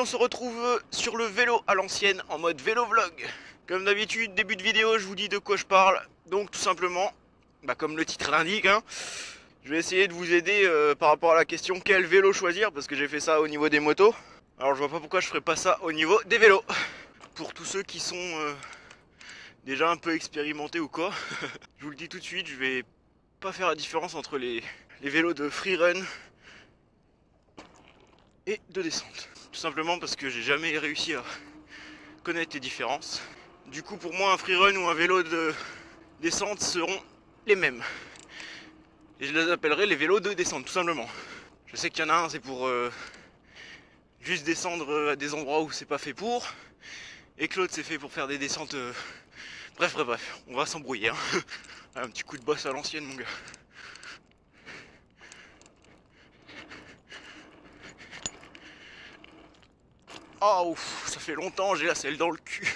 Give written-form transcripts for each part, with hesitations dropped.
se retrouve sur le vélo à l'ancienne en mode vélo vlog. Comme d'habitude, début de vidéo, je vous dis de quoi je parle. Donc tout simplement, comme le titre l'indique, je vais essayer de vous aider par rapport à la question quel vélo choisir, parce que j'ai fait ça au niveau des motos. Alors je vois pas pourquoi je ferais pas ça au niveau des vélos. Pour tous ceux qui sont déjà un peu expérimentés ou quoi, je vous le dis tout de suite, je vais pas faire la différence entre les vélos de freerun et de descente. Tout simplement parce que j'ai jamais réussi à connaître les différences. Du coup pour moi un freerun ou un vélo de descente seront les mêmes. Et je les appellerai les vélos de descente tout simplement. Je sais qu'il y en a un c'est pour juste descendre à des endroits où c'est pas fait pour. Et que l'autre c'est fait pour faire des descentes. Bref, on va s'embrouiller. Un petit coup de bosse à l'ancienne mon gars. Oh ouf, ça fait longtemps, j'ai la selle dans le cul.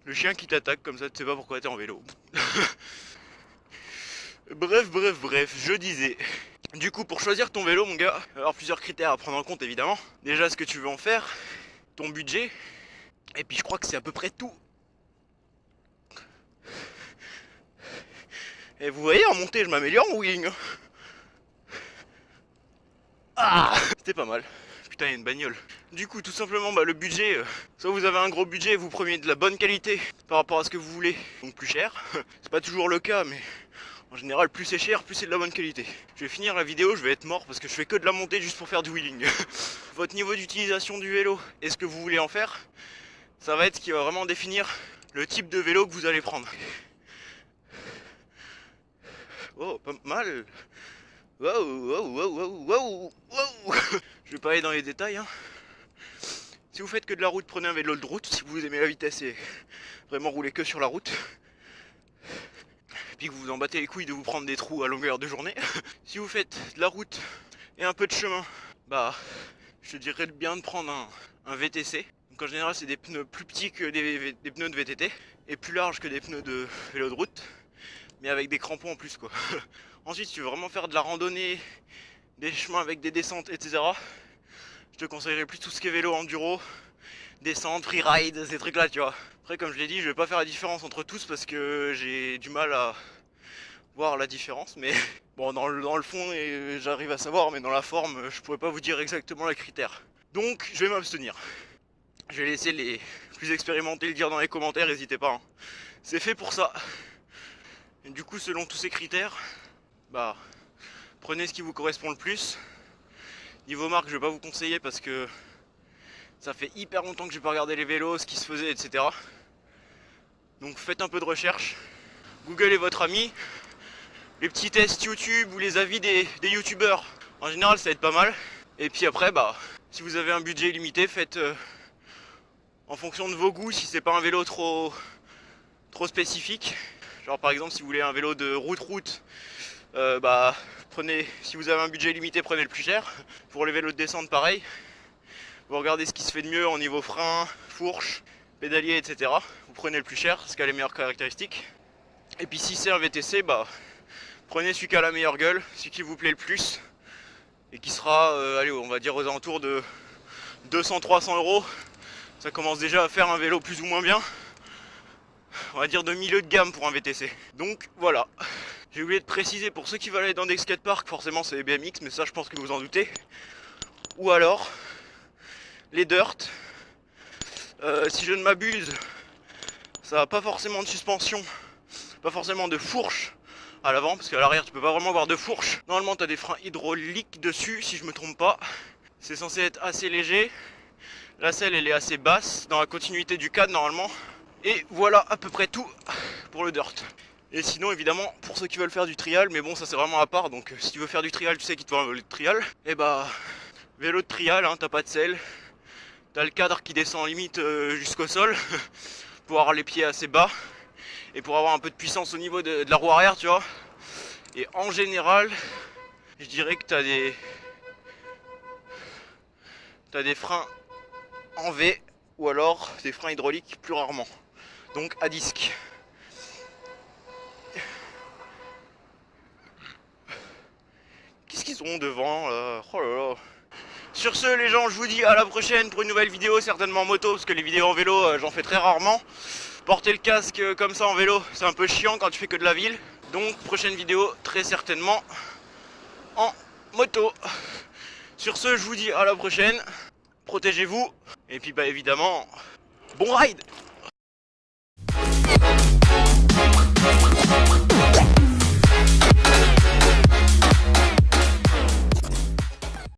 Le chien qui t'attaque comme ça, tu sais pas pourquoi t'es en vélo. Bref, je disais. Du coup, pour choisir ton vélo, mon gars, il va y avoir plusieurs critères à prendre en compte évidemment. Déjà, ce que tu veux en faire, ton budget, et puis je crois que c'est à peu près tout. Et vous voyez, en montée, je m'améliore en wheeling. Ah, c'était pas mal. Putain, il y a une bagnole. Du coup, tout simplement, le budget, soit vous avez un gros budget et vous prenez de la bonne qualité par rapport à ce que vous voulez, donc plus cher. C'est pas toujours le cas, mais en général, plus c'est cher, plus c'est de la bonne qualité. Je vais finir la vidéo, je vais être mort parce que je fais que de la montée juste pour faire du wheeling. Votre niveau d'utilisation du vélo et ce que vous voulez en faire, ça va être ce qui va vraiment définir le type de vélo que vous allez prendre. Oh, pas mal. Wow. Je vais pas aller dans les détails. Si vous faites que de la route, prenez un vélo de route. Si vous aimez la vitesse et vraiment rouler que sur la route. Et puis que vous vous en battez les couilles de vous prendre des trous à longueur de journée. Si vous faites de la route et un peu de chemin, je te dirais bien de prendre un VTC. Donc en général c'est des pneus plus petits que des pneus de VTT et plus larges que des pneus de vélo de route, mais avec des crampons en plus quoi. Ensuite si tu veux vraiment faire de la randonnée, des chemins avec des descentes etc, je te conseillerais plus tout ce qui est vélo enduro, descente, freeride, ces trucs là tu vois. Après comme je l'ai dit, je vais pas faire la différence entre tous parce que j'ai du mal à voir la différence, mais bon dans le fond j'arrive à savoir, mais dans la forme je pourrais pas vous dire exactement les critères. Donc je vais m'abstenir. Je vais laisser les plus expérimentés le dire dans les commentaires, n'hésitez pas. C'est fait pour ça. Et du coup selon tous ces critères, prenez ce qui vous correspond le plus. Niveau marque je vais pas vous conseiller parce que ça fait hyper longtemps que j'ai pas regardé les vélos, ce qui se faisait, etc. Donc faites un peu de recherche. Google est votre ami. Les petits tests YouTube ou les avis des youtubeurs, en général ça aide pas mal. Et puis après si vous avez un budget limité, faites en fonction de vos goûts. Si c'est pas un vélo trop spécifique, genre par exemple si vous voulez un vélo de route, prenez, si vous avez un budget limité, prenez le plus cher. Pour les vélos de descente pareil, vous regardez ce qui se fait de mieux en niveau frein, fourche, pédalier, etc. Vous prenez le plus cher, ce qui a les meilleures caractéristiques. Et puis si c'est un VTC, prenez celui qui a la meilleure gueule, celui qui vous plaît le plus, et qui sera, on va dire aux alentours de 200-300 €. Ça commence déjà à faire un vélo plus ou moins bien. On va dire de milieu de gamme pour un VTC. Donc voilà. J'ai oublié de préciser pour ceux qui veulent aller dans des skateparks, forcément c'est les BMX, mais ça je pense que vous en doutez. Ou alors les dirt. Si je ne m'abuse, ça n'a pas forcément de suspension, pas forcément de fourche à l'avant, parce qu'à l'arrière tu peux pas vraiment avoir de fourche. Normalement tu as des freins hydrauliques dessus si je me trompe pas. C'est censé être assez léger. La selle elle est assez basse dans la continuité du cadre normalement. Et voilà à peu près tout pour le dirt. Et sinon évidemment pour ceux qui veulent faire du trial, mais bon ça c'est vraiment à part, donc si tu veux faire du trial tu sais qu'il te faut un vélo de trial. Et vélo de trial, t'as pas de selle, t'as le cadre qui descend limite jusqu'au sol pour avoir les pieds assez bas et pour avoir un peu de puissance au niveau de la roue arrière tu vois. Et en général je dirais que t'as des freins en V ou alors des freins hydrauliques plus rarement, donc à disque. Qu'est-ce qu'ils ont con devant. Oh là là. Sur ce les gens, je vous dis à la prochaine pour une nouvelle vidéo, certainement en moto, parce que les vidéos en vélo j'en fais très rarement. Porter le casque comme ça en vélo, c'est un peu chiant quand tu fais que de la ville. Donc prochaine vidéo très certainement en moto. Sur ce, je vous dis à la prochaine. Protégez-vous. Et puis bah évidemment, bon ride!